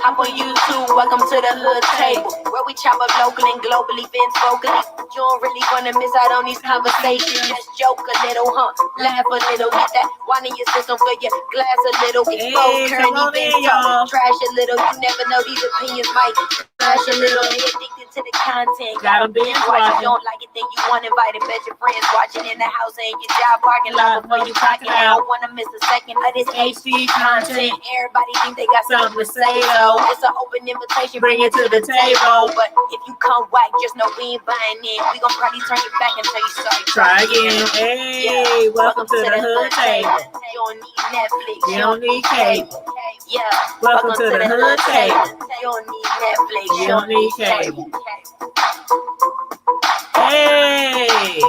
Hop on YouTube, welcome to the hood table, where we chop up local and global events vocally. You don't really wanna miss out on these conversations. Just joke a little, laugh a little, get that wine in your system for your glass a little. Expose current events, talk trash a little. You never know, these opinions might trash a little. They addicted to the content, gotta binge watch. You don't like it, then you want to invite it. Bet your friends watching in the house and your job parking lot before you pocket. I don't wanna miss a second of this HD content. Everybody think they got something to say though. It's an open invitation, bring it to the table. But if you come whack, just know we ain't buying in. We gon' probably turn it back until you sorry. Try again. Hey, welcome to the hood table. You don't need Netflix, you don't need cable. Yeah, welcome to the hood table. You don't need Netflix, you don't need cable. Hey.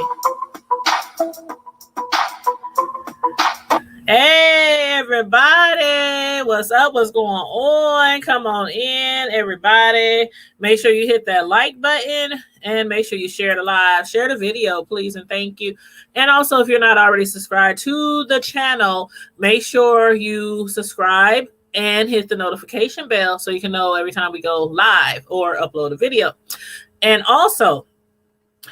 Hey everybody, what's up? What's going on? Come on in, everybody. Make sure you hit that like button and make sure you share the live. Share the video, please, and thank you. And also, if you're not already subscribed to the channel, make sure you subscribe and hit the notification bell so you can know every time we go live or upload a video. And also,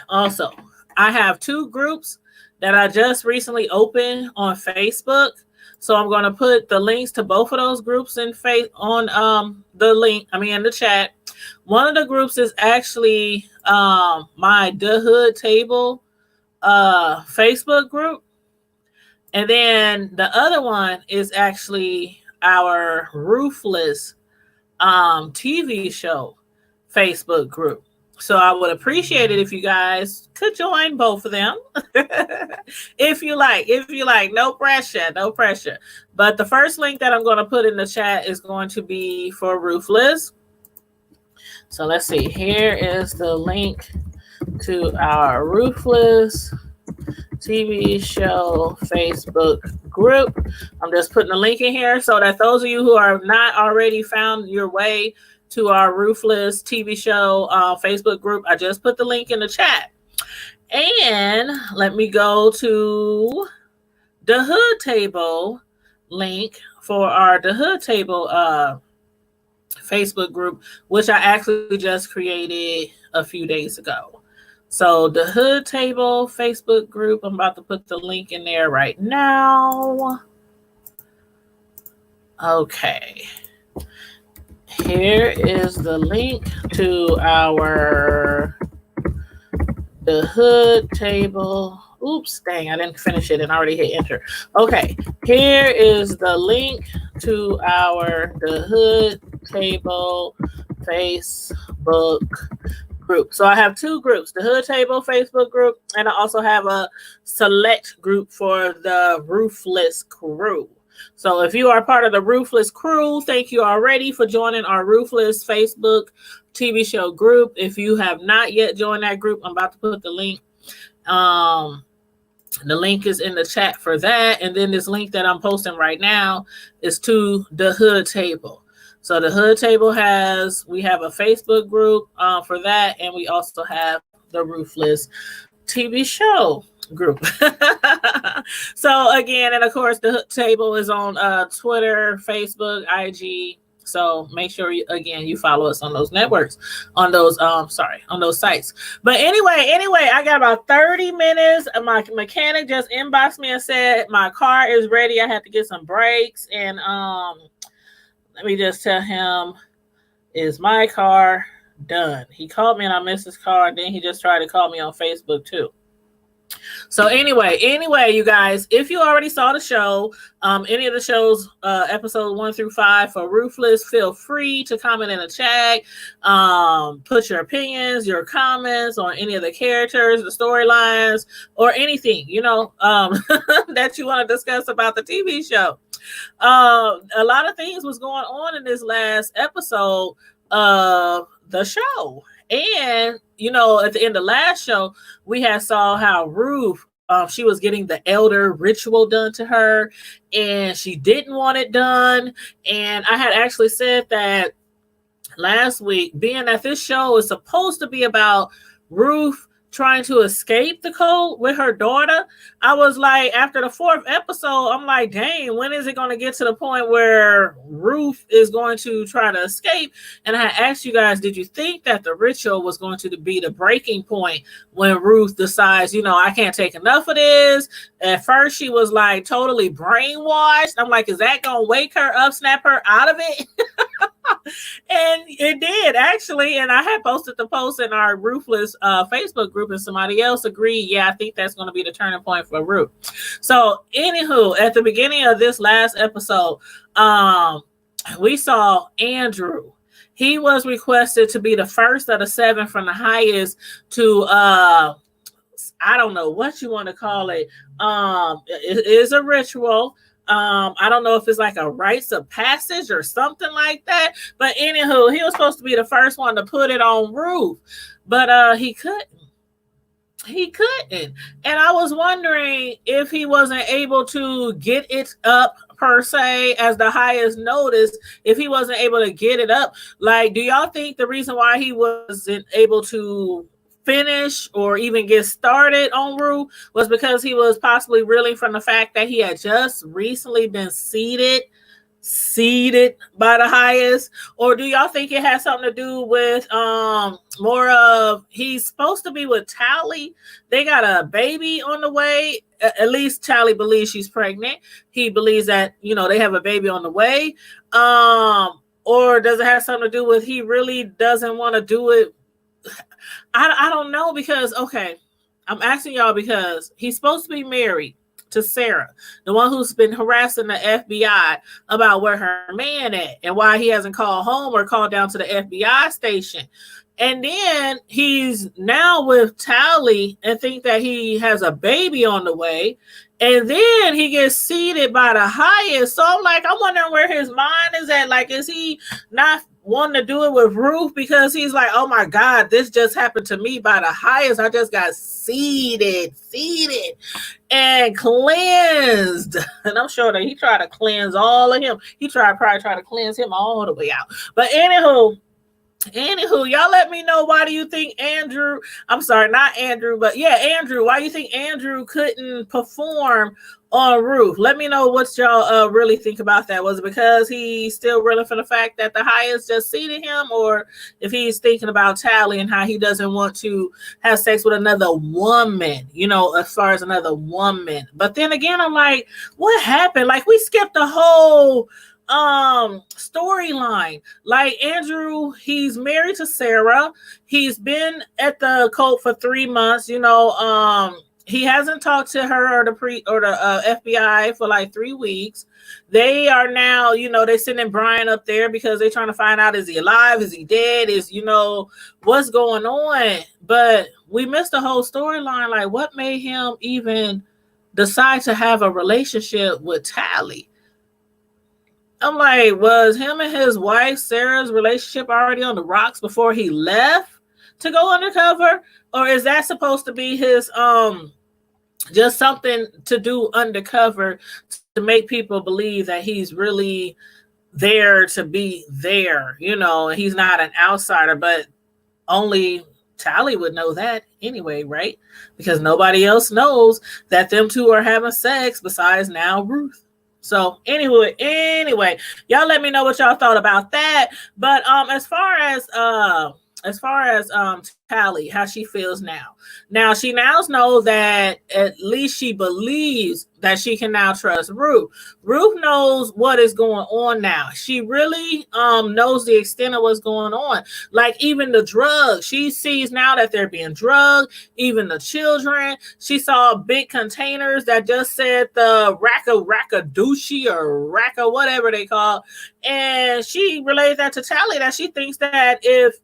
I have two groups that I just recently opened on Facebook. So I'm going to put the links to both of those groups in on the chat. One of the groups is actually my The Hood Table Facebook group. And then the other one is actually our Ruthless TV show Facebook group. So I would appreciate it if you guys could join both of them. if you like, no pressure. But the first link that I'm going to put in the chat is going to be for Ruthless. So let's see. Here is the link to our Ruthless TV show Facebook group. I'm just putting the link in here so that those of you who are not already found your way to our Ruthless TV show Facebook group, I just put the link in the chat. And let me go to the Hood Table link for our The Hood Table Facebook group, which I actually just created a few days ago. So the Hood Table Facebook group, I'm about to put the link in there right now. Okay. Here is the link to our The Hood Table. Oops, dang, I didn't finish it and I already hit enter. Okay, here is the link to our The Hood Table Facebook group. So I have two groups, the Hood Table Facebook group, and I also have a select group for the Ruthless crew. So if you are part of the Ruthless crew, thank you already for joining our Ruthless Facebook TV show group. If you have not yet joined that group, I'm about to put the link. The link is in the chat for that. And then this link that I'm posting right now is to the Hood Table. So the Hood Table we have a Facebook group for that. And we also have the Ruthless TV show group. So again, and of course the Hood Table is on Twitter, Facebook, IG. So make sure you follow us on those networks, on those sites. But anyway, I got about 30 minutes. My mechanic just inboxed me and said my car is ready. I have to get some brakes, and let me just tell him, is my car done? He called me and I missed his car, and then he just tried to call me on Facebook too. So anyway, you guys, if you already saw the show, any of the shows, episodes 1 through 5 for Ruthless, feel free to comment in the chat. Put your opinions, your comments on any of the characters, the storylines, or anything, that you want to discuss about the TV show. A lot of things was going on in this last episode of the show. And, at the end of last show, we had saw how Ruth, she was getting the elder ritual done to her, and she didn't want it done. And I had actually said that last week, being that this show is supposed to be about Ruth trying to escape the cult with her daughter. I was like, after the 4th episode, I'm like, dang, when is it going to get to the point where Ruth is going to try to escape? And I asked you guys, did you think that the ritual was going to be the breaking point when Ruth decides, I can't take enough of this? At first, she was like totally brainwashed. I'm like, is that going to wake her up, snap her out of it? And it did, actually. And I had posted the post in our Ruthless Facebook group, and somebody else agreed. Yeah, I think that's going to be the turning point for Ruth. So, anywho, at the beginning of this last episode, we saw Andrew. He was requested to be the first of the 7 from the highest to I don't know what you want to call it. It is a ritual. I don't know if it's like a rites of passage or something like that. But anywho, he was supposed to be the first one to put it on Ruth, but he couldn't. He couldn't. And I was wondering if he wasn't able to get it up per se as the highest notice, if he wasn't able to get it up. Like, do y'all think the reason why he wasn't able to finish or even get started on Ruth was because he was possibly reeling from the fact that he had just recently been seated by the highest? Or do y'all think it has something to do with more of, he's supposed to be with Tali? They got a baby on the way. At least Tali believes she's pregnant. He believes that they have a baby on the way. Or does it have something to do with he really doesn't want to do it? I don't know, because I'm asking y'all because he's supposed to be married to Sarah, the one who's been harassing the FBI about where her man at and why he hasn't called home or called down to the FBI station. And then he's now with Tali and think that he has a baby on the way. And then he gets seated by the highest. So I'm wondering where his mind is at. Like, is he not wanting to do it with Ruth because he's like, oh my God, this just happened to me by the highest. I just got seated and cleansed. And I'm sure that he tried to cleanse all of him. He probably tried to cleanse him all the way out. But anywho, y'all let me know, why do you think Andrew, I'm sorry, not Andrew, but yeah, Andrew, why do you think Andrew couldn't perform on Ruth? Let me know what y'all really think about that. Was it because he's still reeling from the fact that the highest just seated him, or if he's thinking about Tali and how he doesn't want to have sex with another woman, as far as another woman? But then again, I'm like, what happened? Like, we skipped the whole storyline. Like, Andrew, he's married to Sarah. He's been at the cult for 3 months. He hasn't talked to her or the FBI for like 3 weeks. They are now, they're sending Brian up there because they're trying to find out, is he alive? Is he dead? What's going on? But we missed the whole storyline. Like, what made him even decide to have a relationship with Tali? I'm like, was him and his wife Sarah's relationship already on the rocks before he left to go undercover? Or is that supposed to be his just something to do undercover to make people believe that he's really there to be there, and he's not an outsider? But only Tali would know that anyway, right? Because nobody else knows that them two are having sex besides now Ruth. So anyway, y'all let me know what y'all thought about that. But as far as Tali, how she feels now. Now she knows that at least she believes that she can now trust Ruth. Ruth knows what is going on now. She really knows the extent of what's going on. Like, even the drugs, she sees now that they're being drugged, even the children. She saw big containers that just said the Rackadushi or Racka, whatever they call. And she relayed that to Tali, that she thinks that if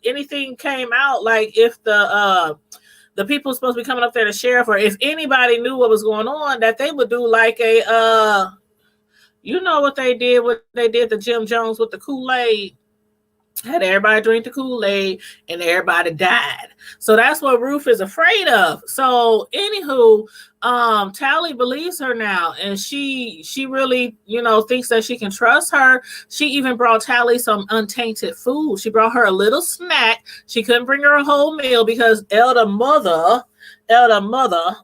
anything came out, like if the people supposed to be coming up there, the sheriff, or if anybody knew what was going on, that they would do like what they did to Jim Jones with the Kool-Aid. Had everybody drink the Kool-Aid and everybody died. So that's what Ruth is afraid of. So anywho, Tali believes her now, and she really, thinks that she can trust her. She even brought Tali some untainted food. She brought her a little snack. She couldn't bring her a whole meal because elder mother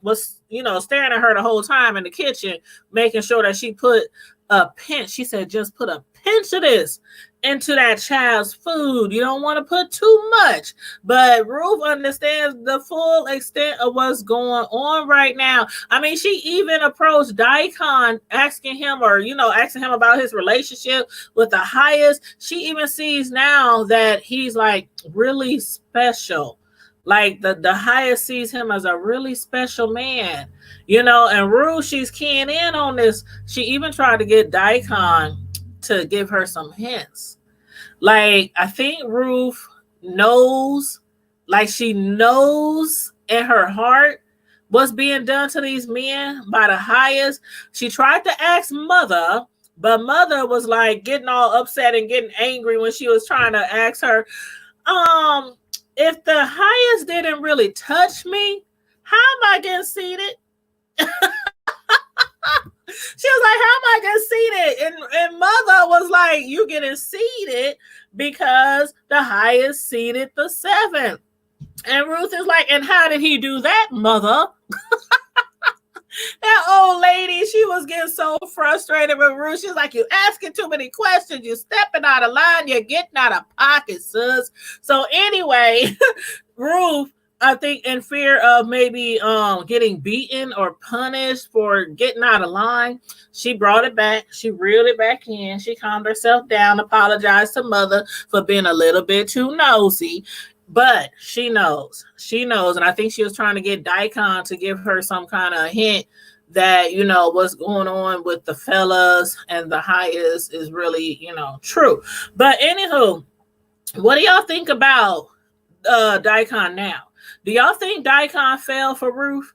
was, staring at her the whole time in the kitchen, making sure that she put a pinch. She said, just put a pinch of this into that child's food. You don't want to put too much. But Ruth understands the full extent of what's going on right now. I mean, she even approached Dikahn asking him about his relationship with the highest. She even sees now that he's like really special. Like the highest sees him as a really special man, and Ruth, she's keying in on this. She even tried to get Dikahn to give her some hints. Like, I think Ruth knows, like she knows in her heart what's being done to these men by the highest. She tried to ask Mother, but Mother was like getting all upset and getting angry when she was trying to ask her, if the highest didn't really touch me, how am I getting seated? She was like, how am I getting seated? And Mother was like, you getting seated because the highest seated the seventh. And Ruth is like, and how did he do that, Mother? That old lady, she was getting so frustrated with Ruth. She's like, you asking too many questions. You stepping out of line. You're getting out of pocket, sis. So anyway, Ruth, I think in fear of maybe getting beaten or punished for getting out of line, she brought it back. She reeled it back in. She calmed herself down, apologized to Mother for being a little bit too nosy. But she knows. And I think she was trying to get Dikahn to give her some kind of hint that, what's going on with the fellas and the highest is really, true. But anywho, what do y'all think about Dikahn now? Do y'all think Dikahn fell for Ruth?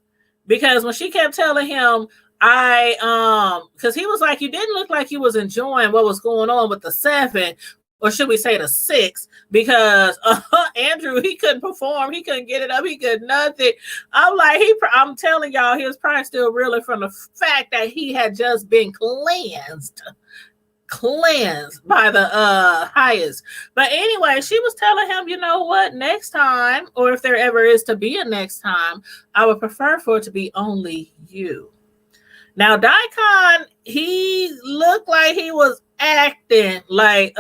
Because when she kept telling him, because he was like, you didn't look like you was enjoying what was going on with the 7, or should we say the 6, because Andrew, he couldn't perform. He couldn't get it up. He could nothing. I'm like, I'm telling y'all, he was probably still reeling from the fact that he had just been cleansed by the highest. But anyway, she was telling him, you know what, next time, or if there ever is to be a next time, I would prefer for it to be only you. Now, Dikahn, he looked like he was acting like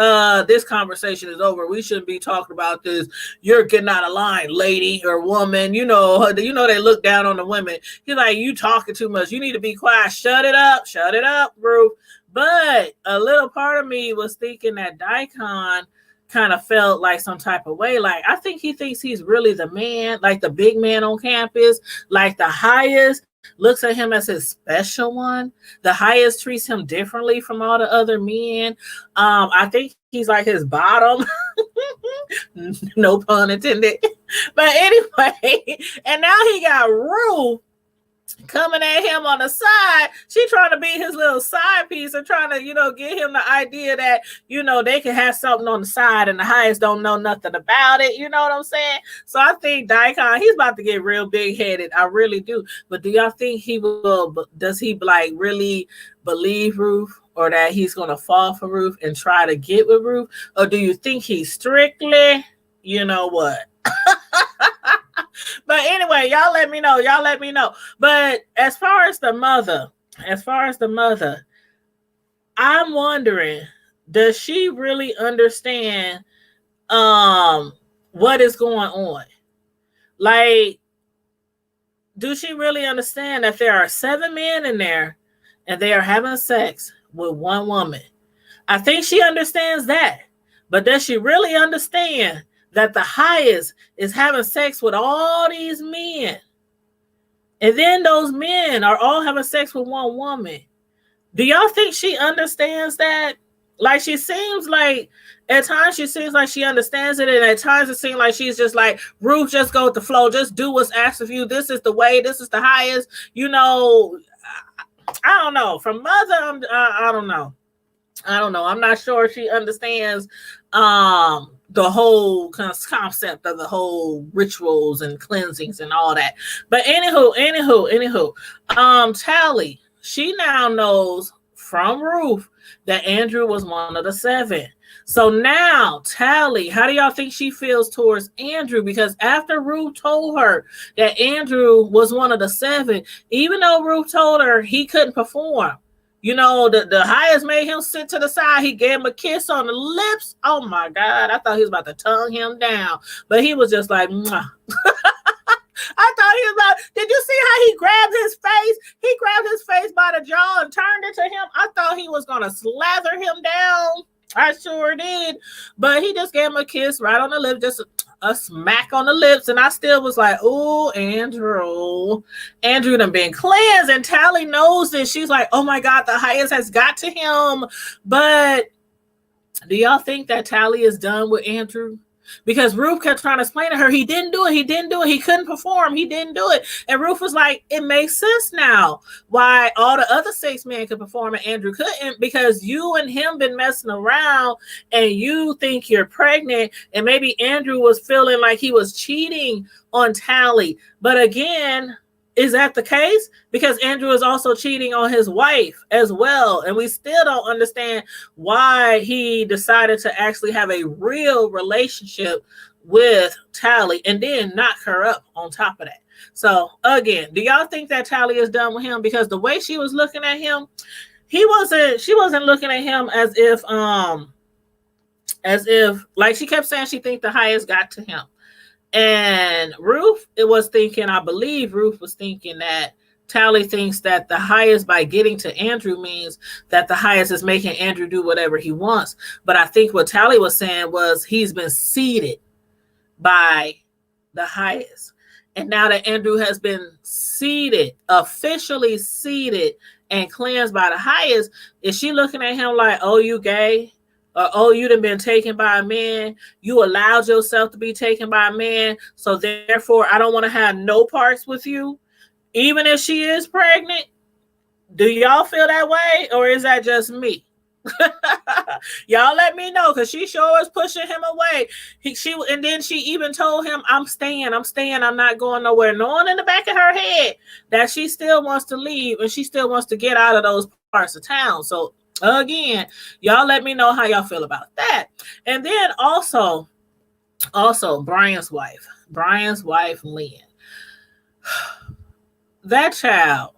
this conversation is over. We shouldn't be talking about this. You're getting out of line, lady or woman. They look down on the women. He's like, you talking too much. You need to be quiet. Shut it up, Ruth. But a little part of me was thinking that Dikahn kind of felt like some type of way. Like, I think he thinks he's really the man, like the big man on campus, like the highest looks at him as his special one. The highest treats him differently from all the other men. I think he's like his bottom. No pun intended. But anyway, and now he got Ruth coming at him on the side. She trying to be his little side piece and trying to, get him the idea that, they can have something on the side and the highest don't know nothing about it. You know what I'm saying? So I think Dikahn, he's about to get real big headed. I really do. But do y'all think does he like really believe Ruth, or that he's going to fall for Ruth and try to get with Ruth? Or do you think he's strictly, you know what? But anyway, y'all let me know. But as far as the mother, I'm wondering, does she really understand what is going on? Like, do she really understand that there are 7 men in there and they are having sex with one woman? I think she understands that. But does she really understand that the highest is having sex with all these men? And then those men are all having sex with one woman. Do y'all think she understands that? Like, she seems like, at times she seems like she understands it, and at times it seems like she's just like, Ruth, just go with the flow. Just do what's asked of you. This is the way. This is the highest. I don't know. From Mother, I don't know. I'm not sure if she understands the whole concept of the whole rituals and cleansings and all that. But anywho, Tali, she now knows from Ruth that Andrew was one of the seven. So now, Tali, how do y'all think she feels towards Andrew? Because after Ruth told her that Andrew was one of the seven, even though Ruth told her he couldn't perform, the highest made him sit to the side. He gave him a kiss on the lips. Oh my God. I thought he was about to tongue him down. But he was just like, mwah. I thought he was about, did you see how he grabbed his face? He grabbed his face by the jaw and turned it to him. I thought he was going to slather him down. I sure did. But he just gave him a kiss right on the lip, just a smack on the lips. And I still was like, oh, Andrew done been cleansed. And Tali knows this. She's like, oh my God, the highest has got to him. But do y'all think that Tali is done with Andrew? Because Ruth kept trying to explain to her, he didn't do it. He couldn't perform. He didn't do it. And Ruth was like, it makes sense now why all the other 6 men could perform and Andrew couldn't, because you and him been messing around and you think you're pregnant. And maybe Andrew was feeling like he was cheating on Tali. But again, is that the case? Because Andrew is also cheating on his wife as well. And we still don't understand why he decided to actually have a real relationship with Tali and then knock her up on top of that. So again, do y'all think that Tali is done with him? Because the way she was looking at him, she wasn't looking at him as if like she kept saying she think the highest got to him. And I believe Ruth was thinking that Tali thinks that the highest by getting to Andrew means that the highest is making Andrew do whatever he wants. But I think what Tali was saying was he's been seated by the highest. And now that Andrew has been officially seated and cleansed by the highest, is she looking at him like, oh, you gay? Or, you done been taken by a man. You allowed yourself to be taken by a man. So therefore, I don't want to have no parts with you. Even if she is pregnant. Do y'all feel that way? Or is that just me? Y'all let me know, because she sure is pushing him away. And then she even told him, I'm staying. I'm not going nowhere. Knowing in the back of her head that she still wants to leave and she still wants to get out of those parts of town. So again, y'all let me know how y'all feel about that. And then also Brian's wife, Lynn. That child,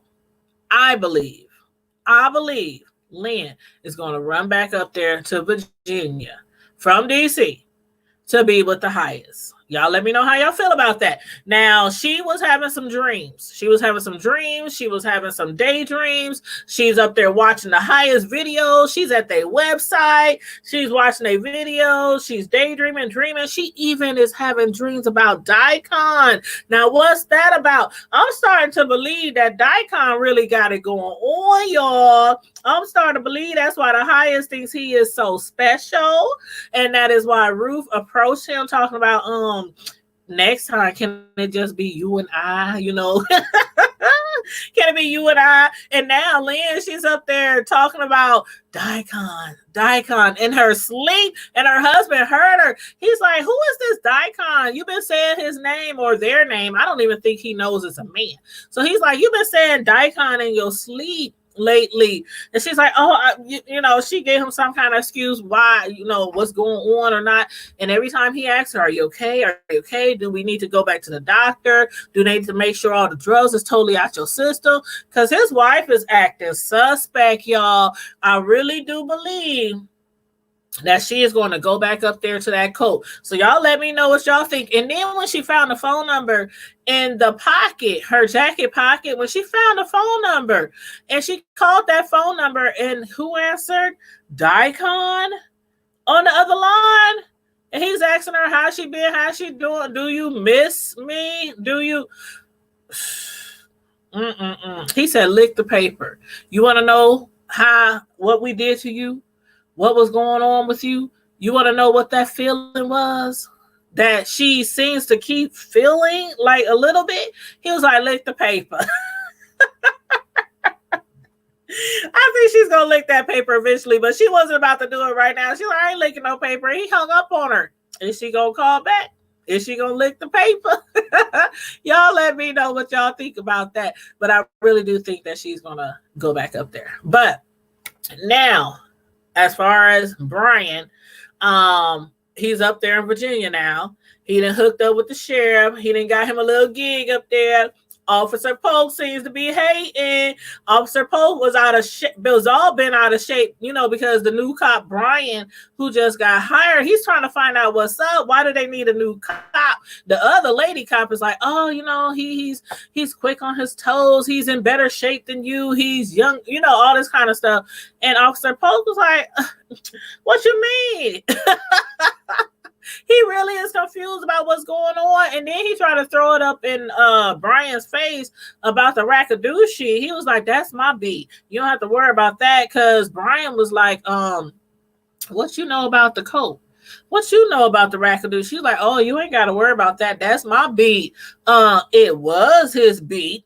I believe Lynn is going to run back up there to Virginia from DC to be with the highest. Y'all let me know how y'all feel about that. Now, she was having some dreams. She was having some daydreams. She's up there watching the highest videos. She's at their website. She's watching their videos. She's daydreaming, dreaming. She even is having dreams about Dikahn. Now, what's that about? I'm starting to believe that Dikahn really got it going on, y'all. I'm starting to believe that's why the highest thinks he is so special. And that is why Ruth approached him talking about, next time, can it just be you and I, Can it be you and I? And now Lynn, she's up there talking about Dikahn in her sleep, and her husband heard her. He's like, who is this Dikahn? You've been saying his name or their name. I don't even think he knows it's a man. So he's like, you've been saying Dikahn in your sleep lately. And she's like, she gave him some kind of excuse why, what's going on or not. And every time he asks her, are you okay? Are you okay? Do we need to go back to the doctor? Do they need to make sure all the drugs is totally out your system? Because his wife is acting suspect, y'all. I really do believe that she is going to go back up there to that coat. So y'all let me know what y'all think. And then when she found the phone number in the pocket, her jacket pocket, when she found the phone number and she called that phone number, and who answered? Dikahn on the other line. And he's asking her how she been, how she doing. Do you miss me? Do you? He said, lick the paper. You want to know what we did to you? What was going on with you? You want to know what that feeling was that she seems to keep feeling like a little bit? He was like, lick the paper. I think she's going to lick that paper eventually, but she wasn't about to do it right now. She's like, I ain't licking no paper. He hung up on her. Is she gonna call back? Is she gonna lick the paper? Y'all let me know what y'all think about that. But I really do think that she's gonna go back up there. But now, as far as Brian, he's up there in Virginia now. He done hooked up with the sheriff. He done got him a little gig up there. Officer Polk seems to be hating. Officer Polk was out of shape. Was all been out of shape, because the new cop Brian, who just got hired, he's trying to find out what's up. Why do they need a new cop? The other lady cop is like, oh, he's quick on his toes. He's in better shape than you. He's young. All this kind of stuff. And Officer Polk was like, what you mean? He really is confused about what's going on. And then he tried to throw it up in Brian's face about the Rakadushi. He was like, that's my beat. You don't have to worry about that. Because Brian was like, what you know about the coat? What you know about the Rakadushi? She's like, oh, you ain't got to worry about that. That's my beat. It was his beat.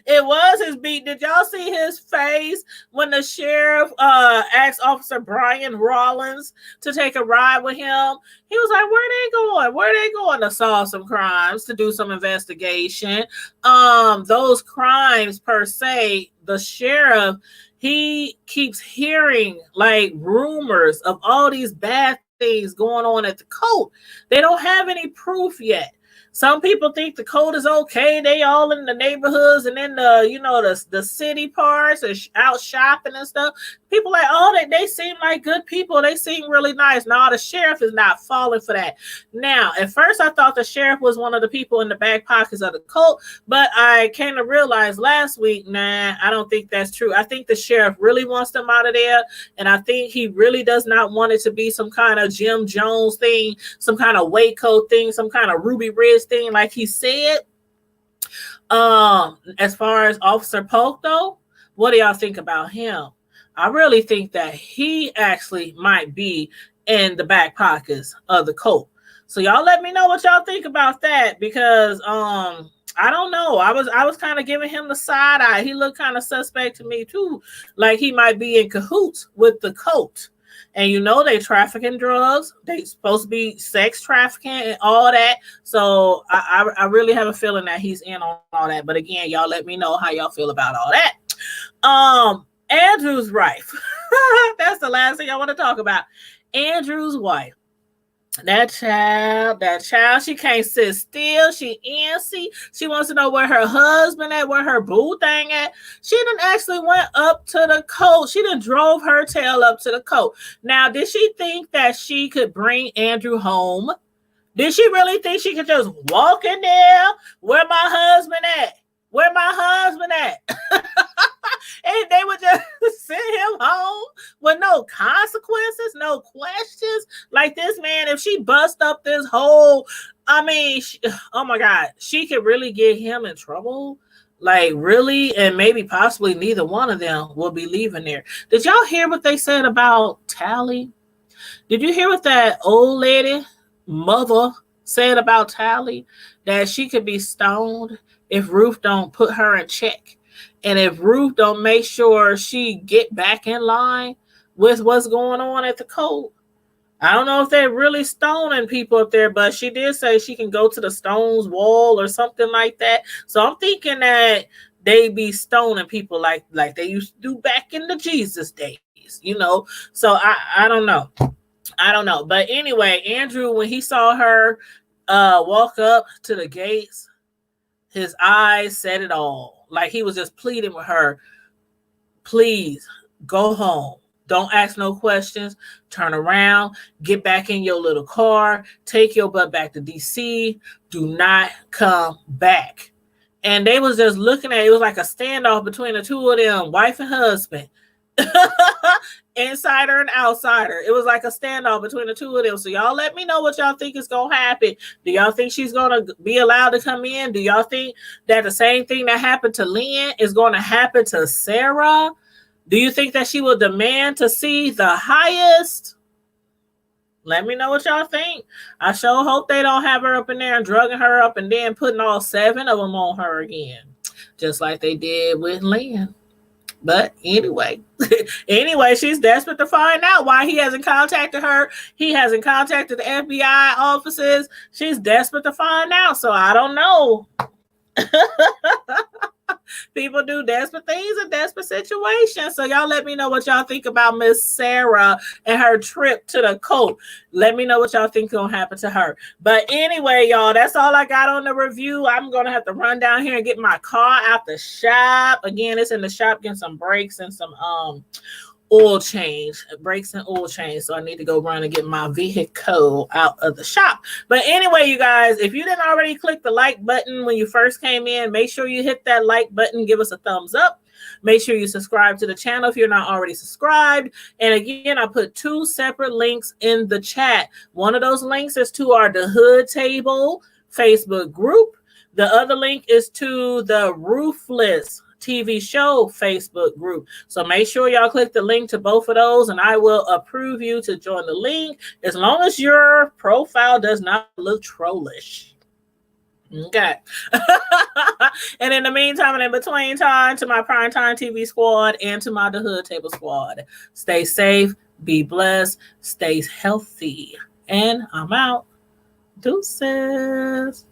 It was his beat. Did y'all see his face when the sheriff asked Officer Brian Rollins to take a ride with him? He was like, where they going? Where they going to solve some crimes, to do some investigation? Those crimes per se, the sheriff, he keeps hearing like rumors of all these bad things going on at the court. They don't have any proof yet. Some people think the code is okay. They all in the neighborhoods and in the city parts and out shopping and stuff. People like, oh, they seem like good people. They seem really nice. No, the sheriff is not falling for that. Now, at first I thought the sheriff was one of the people in the back pockets of the cult, but I came to realize last week, nah, I don't think that's true. I think the sheriff really wants them out of there, and I think he really does not want it to be some kind of Jim Jones thing, some kind of Waco thing, some kind of Ruby Ridge thing like he said. As far as Officer Polk, though, what do y'all think about him? I really think that he actually might be in the back pockets of the cult. So y'all let me know what y'all think about that, because I don't know. I was kind of giving him the side eye. He looked kind of suspect to me too, like he might be in cahoots with the cult. And they trafficking drugs. They supposed to be sex trafficking and all that. So I really have a feeling that he's in on all that. But again, y'all let me know how y'all feel about all that. Andrew's wife. That's the last thing I want to talk about. Andrew's wife. That child, she can't sit still. She antsy. She wants to know where her husband at, where her boo thing at. She done actually went up to the coat. She done drove her tail up to the coat. Now, did she think that she could bring Andrew home? Did she really think she could just walk in there? Where my husband at? Where my husband at? And they would just send him home with no consequences, no questions. Like this man, if she bust up this whole, oh my God, she could really get him in trouble. Like really, and maybe possibly neither one of them will be leaving there. Did y'all hear what they said about Tali? Did you hear what that old lady mother said about Tali? That she could be stoned if Ruth don't put her in check. And if Ruth don't make sure she get back in line with what's going on at the court. I don't know if they're really stoning people up there, but she did say she can go to the Stones wall or something like that. So I'm thinking that they be stoning people like they used to do back in the Jesus days, So I don't know. I don't know. But anyway, Andrew, when he saw her walk up to the gates, his eyes said it all. Like he was just pleading with her, please go home. Don't ask no questions. Turn around, get back in your little car, take your butt back to DC. Do not come back. And they was just looking at it. It was like a standoff between the two of them, wife and husband. Insider and outsider. It was like a standoff between the two of them. So y'all let me know what y'all think is going to happen. Do y'all think she's going to be allowed to come in? Do y'all think that the same thing that happened to Lynn is going to happen to Sarah? Do you think that she will demand to see the highest? Let me know what y'all think. I sure hope they don't have her up in there and drugging her up and then putting all 7 of them on her again. Just like they did with Lynn. But anyway, she's desperate to find out why he hasn't contacted her. He hasn't contacted the FBI offices. She's desperate to find out. So I don't know. People do desperate things in desperate situations. So y'all let me know what y'all think about Miss Sarah and her trip to the coat. Let me know what y'all think gonna happen to her. But anyway, y'all, that's all I got on the review. I'm gonna have to run down here and get my car out the shop. Again, it's in the shop getting some brakes and some oil change, brakes and oil change. So I need to go run and get my vehicle out of the shop. But anyway, you guys, if you didn't already click the like button when you first came in, make sure you hit that like button, give us a thumbs up. Make sure you subscribe to the channel if you're not already subscribed. And again, I put 2 separate links in the chat. One of those links is to our The Hood Table Facebook group. The other link is to the Ruthless TV show Facebook group. So make sure y'all click the link to both of those and I will approve you to join the link as long as your profile does not look trollish. Okay. And in the meantime and in between time, to my primetime TV squad and to my The Hood Table squad, stay safe, be blessed, stay healthy, and I'm out. Deuces.